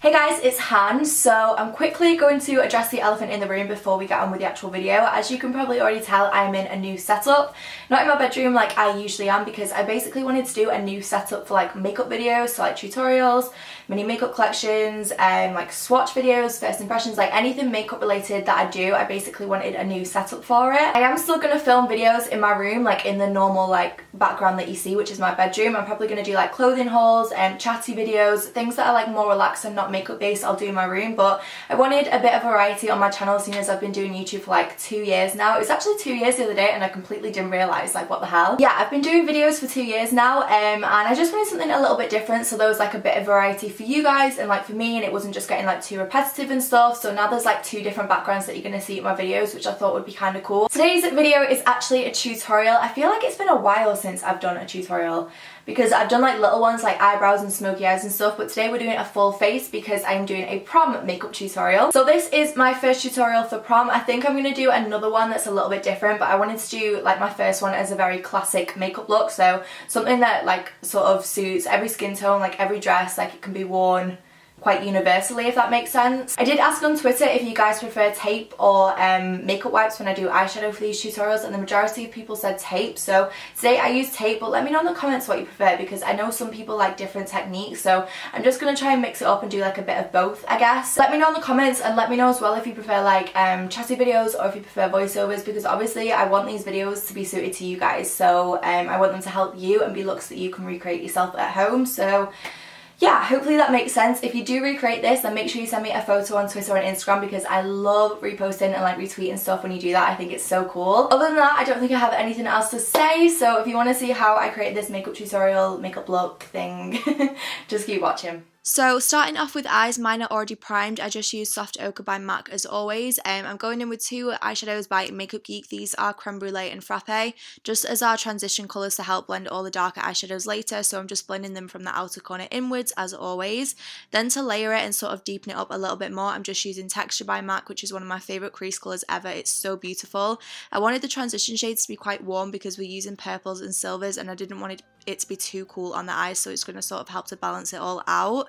Hey guys, it's Han. So I'm quickly going to address the elephant in the room before we get on with the actual video. As you can probably already tell, I'm in a new setup. Not in my bedroom like I usually am, because I basically wanted to do a new setup for like makeup videos, so like tutorials, mini makeup collections, and like swatch videos, first impressions, like anything makeup related that I do. I basically wanted a new setup for it. I am still going to film videos in my room, like in the normal like background that you see, which is my bedroom. I'm probably going to do like clothing hauls and chatty videos, things that are like more relaxed and not makeup based. I'll do in my room, but I wanted a bit of variety on my channel, seeing as I've been doing YouTube for like 2 years now. It was actually 2 years the other day and I completely didn't realise, like, what the hell. Yeah, I've been doing videos for 2 years now, and I just wanted something a little bit different, so there was like a bit of variety for you guys and like for me, and it wasn't just getting like too repetitive and stuff. So now there's like 2 different backgrounds that you're going to see in my videos, which I thought would be kind of cool. Today's video is actually a tutorial. I feel like it's been a while since I've done a tutorial, because I've done like little ones like eyebrows and smoky eyes and stuff, but today we're doing a full face because I'm doing a prom makeup tutorial. So this is my first tutorial for prom. I think I'm going to do another one that's a little bit different, but I wanted to do like my first one as a very classic makeup look, so something that like sort of suits every skin tone, like every dress, like it can be worn quite universally, if that makes sense. I did ask on Twitter if you guys prefer tape or makeup wipes when I do eyeshadow for these tutorials, and the majority of people said tape. So today I use tape, but let me know in the comments what you prefer, because I know some people like different techniques, so I'm just going to try and mix it up and do like a bit of both, I guess. Let me know in the comments, and let me know as well if you prefer like chatty videos or if you prefer voiceovers, because obviously I want these videos to be suited to you guys, so I want them to help you and be looks that you can recreate yourself at home. So yeah, hopefully that makes sense. If you do recreate this, then make sure you send me a photo on Twitter and Instagram, because I love reposting and like retweeting stuff when you do that. I think it's so cool. Other than that, I don't think I have anything else to say, so if you want to see how I create this makeup tutorial, makeup look thing, just keep watching. So starting off with eyes, mine are already primed. I just use Soft Ochre by MAC as always. I'm going in with 2 eyeshadows by Makeup Geek. These are Creme Brulee and Frappe, just as our transition colours to help blend all the darker eyeshadows later. So I'm just blending them from the outer corner inwards as always. Then to layer it and sort of deepen it up a little bit more, I'm just using Texture by MAC, which is one of my favourite crease colours ever. It's so beautiful. I wanted the transition shades to be quite warm because we're using purples and silvers, and I didn't want it to be too cool on the eyes, so it's going to sort of help to balance it all out.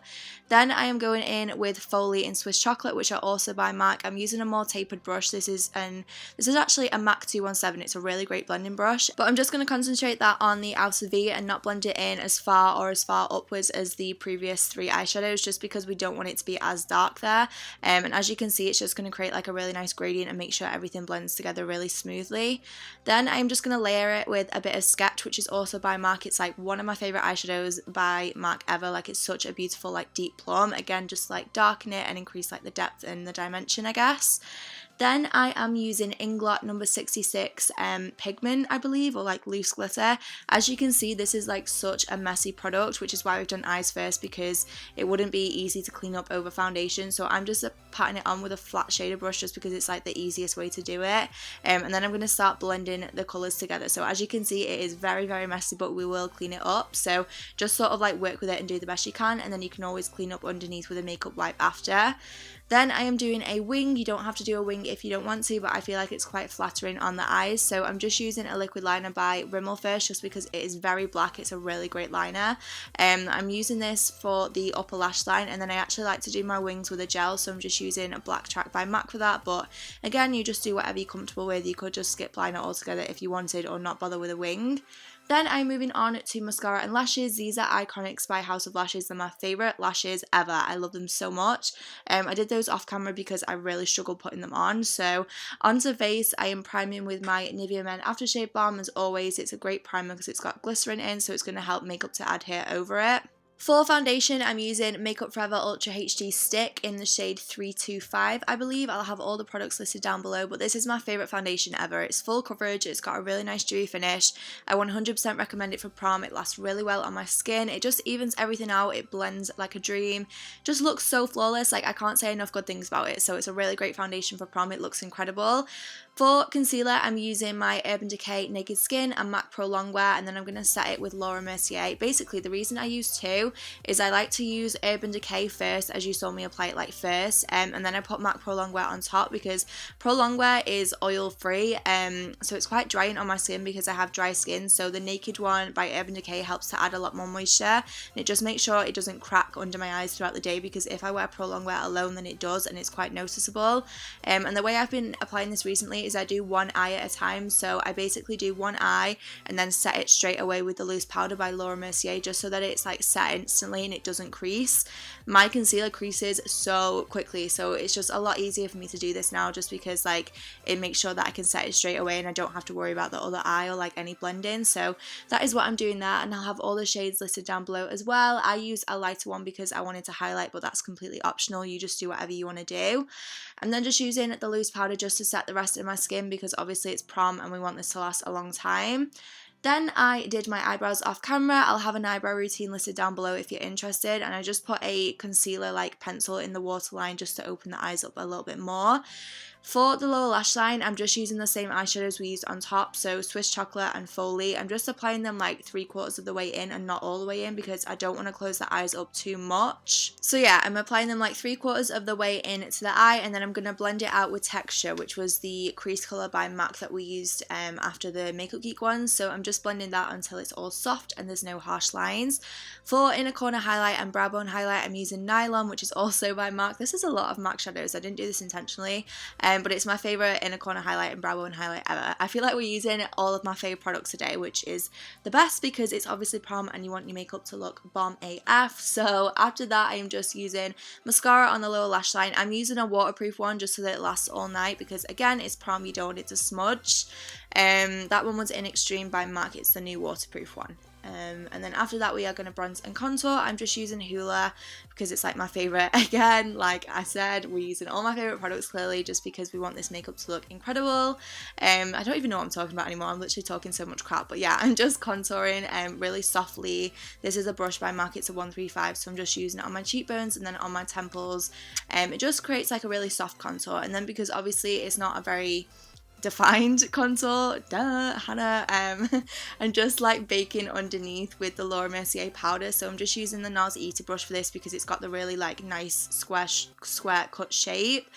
Then I am going in with Foley and Swiss Chocolate, which are also by MAC. I'm using a more tapered brush. This is actually a MAC 217. It's a really great blending brush, but I'm just going to concentrate that on the outer V and not blend it in as far or as far upwards as the previous 3 eyeshadows, just because we don't want it to be as dark there. And as you can see, it's just going to create like a really nice gradient and make sure everything blends together really smoothly. Then I'm just going to layer it with a bit of Sketch, which is also by MAC. It's like one of my favorite eyeshadows by MAC ever. Like, it's such a beautiful like deep plum. Again, just like darken it and increase like the depth and the dimension, I guess. Then I am using Inglot number 66 pigment, I believe, or like loose glitter. As you can see, this is like such a messy product, which is why we've done eyes first, because it wouldn't be easy to clean up over foundation. So I'm just patting it on with a flat shader brush, just because it's like the easiest way to do it. And then I'm going to start blending the colours together. So as you can see, it is very, very messy, but we will clean it up. So just sort of like work with it and do the best you can, and then you can always clean up underneath with a makeup wipe after. Then I am doing a wing. You don't have to do a wing if you don't want to, but I feel like it's quite flattering on the eyes. So I'm just using a liquid liner by Rimmel first, just because it is very black. It's a really great liner. I'm using this for the upper lash line, and then I actually like to do my wings with a gel, so I'm just using a Black Track by MAC for that. But again, you just do whatever you're comfortable with. You could just skip liner altogether if you wanted, or not bother with a wing. Then I'm moving on to mascara and lashes. These are Iconics by House of Lashes. They're my favourite lashes ever. I love them so much. I did those off camera because I really struggled putting them on. So onto face, I am priming with my Nivea Men Aftershave Balm as always. It's a great primer because it's got glycerin in, so it's going to help makeup to adhere over it. For foundation, I'm using Makeup Forever Ultra HD Stick in the shade 325, I believe. I'll have all the products listed down below, but this is my favourite foundation ever. It's full coverage, it's got a really nice dewy finish. I 100% recommend it for prom. It lasts really well on my skin. It just evens everything out. It blends like a dream. Just looks so flawless. Like, I can't say enough good things about it. So it's a really great foundation for prom. It looks incredible. For concealer, I'm using my Urban Decay Naked Skin and MAC Pro Longwear, and then I'm going to set it with Laura Mercier. Basically, the reason I use two is I like to use Urban Decay first, as you saw me apply it like first, and then I put MAC Pro Longwear on top because Pro Longwear is oil-free, so it's quite drying on my skin because I have dry skin, so the Naked one by Urban Decay helps to add a lot more moisture, and it just makes sure it doesn't crack under my eyes throughout the day, because if I wear Pro Longwear alone, then it does, and it's quite noticeable. And the way I've been applying this recently is I do one eye at a time, so I basically do one eye and then set it straight away with the loose powder by Laura Mercier, just so that it's like set instantly and it doesn't crease. My concealer creases so quickly, so it's just a lot easier for me to do this now, just because like it makes sure that I can set it straight away and I don't have to worry about the other eye or like any blending. So that is what I'm doing there, and I'll have all the shades listed down below as well. I use a lighter one because I wanted to highlight, but that's completely optional. You just do whatever you want to do. And then just using the loose powder just to set the rest of my skin, because obviously it's prom and we want this to last a long time. Then I did my eyebrows off camera. I'll have an eyebrow routine listed down below if you're interested, and I just put a concealer like pencil in the waterline just to open the eyes up a little bit more. For the lower lash line, I'm just using the same eyeshadows we used on top, so Swiss Chocolate and Foley. I'm just applying them like 3/4 of the way in and not all the way in, because I don't want to close the eyes up too much. So yeah, I'm applying them like 3/4 of the way in to the eye, and then I'm going to blend it out with Texture, which was the crease colour by MAC that we used after the Makeup Geek ones. So I'm just blending that until it's all soft and there's no harsh lines. For inner corner highlight and brow bone highlight, I'm using Nylon, which is also by MAC. This is a lot of MAC shadows. I didn't do this intentionally. But it's my favourite inner corner highlight and brow bone highlight ever. I feel like we're using all of my favourite products today, which is the best because it's obviously prom and you want your makeup to look bomb AF. So after that, I'm just using mascara on the lower lash line. I'm using a waterproof one just so that it lasts all night, because again, it's prom, you don't want it to smudge. That one was in Extreme by MAC. It's the new waterproof one. And then after that, we are going to bronze and contour. I'm just using Hoola because it's like my favourite. Again, like I said, we're using all my favourite products clearly just because we want this makeup to look incredible. I don't even know what I'm talking about anymore. I'm literally talking so much crap. But yeah, I'm just contouring really softly. This is a brush by MAC. It's a 135, so I'm just using it on my cheekbones and then on my temples. It just creates like a really soft contour. And then because obviously it's not a very defined contour, Hannah, and just like baking underneath with the Laura Mercier powder. So I'm just using the NARS Eater brush for this because it's got the really like nice square cut shape.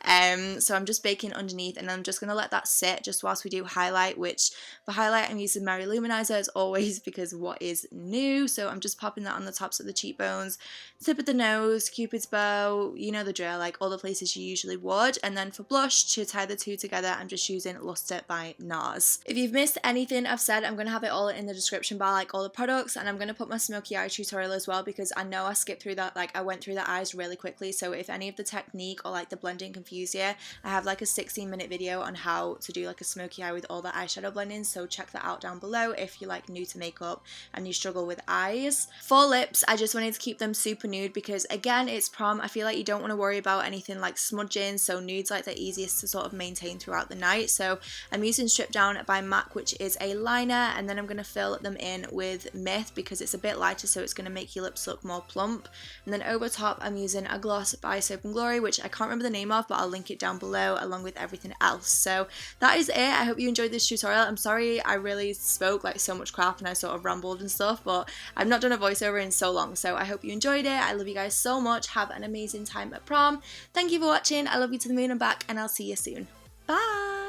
So I'm just baking underneath, and I'm just going to let that sit just whilst we do highlight, which for highlight I'm using Mary Luminizer as always because what is new. So I'm just popping that on the tops of the cheekbones, tip of the nose, Cupid's bow, you know the drill, like all the places you usually would. And then for blush, to tie the two together, I'm just using Luster by NARS. If you've missed anything I've said, I'm going to have it all in the description bar, like all the products, and I'm going to put my smoky eye tutorial as well, because I know I skipped through that, like I went through the eyes really quickly. So if any of the technique or like the blending confused you, I have like a 16-minute video on how to do like a smoky eye with all the eyeshadow blending, so check that out down below if you're like new to makeup and you struggle with eyes. For lips, I just wanted to keep them super nude because again, it's prom. I feel like you don't want to worry about anything like smudging, so nude's like the easiest to sort of maintain throughout the night. So I'm using Strip Down by MAC, which is a liner, and then I'm going to fill them in with Myth because it's a bit lighter, so it's going to make your lips look more plump. And then over top, I'm using a gloss by Soap & Glory, which I can't remember the name of, but I'll link it down below along with everything else. So that is it. I hope you enjoyed this tutorial. I'm sorry I really spoke like so much crap and I sort of rambled and stuff, but I've not done a voiceover in so long, so I hope you enjoyed it. I love you guys so much. Have an amazing time at prom. Thank you for watching. I love you to the moon and back, and I'll see you soon. Bye!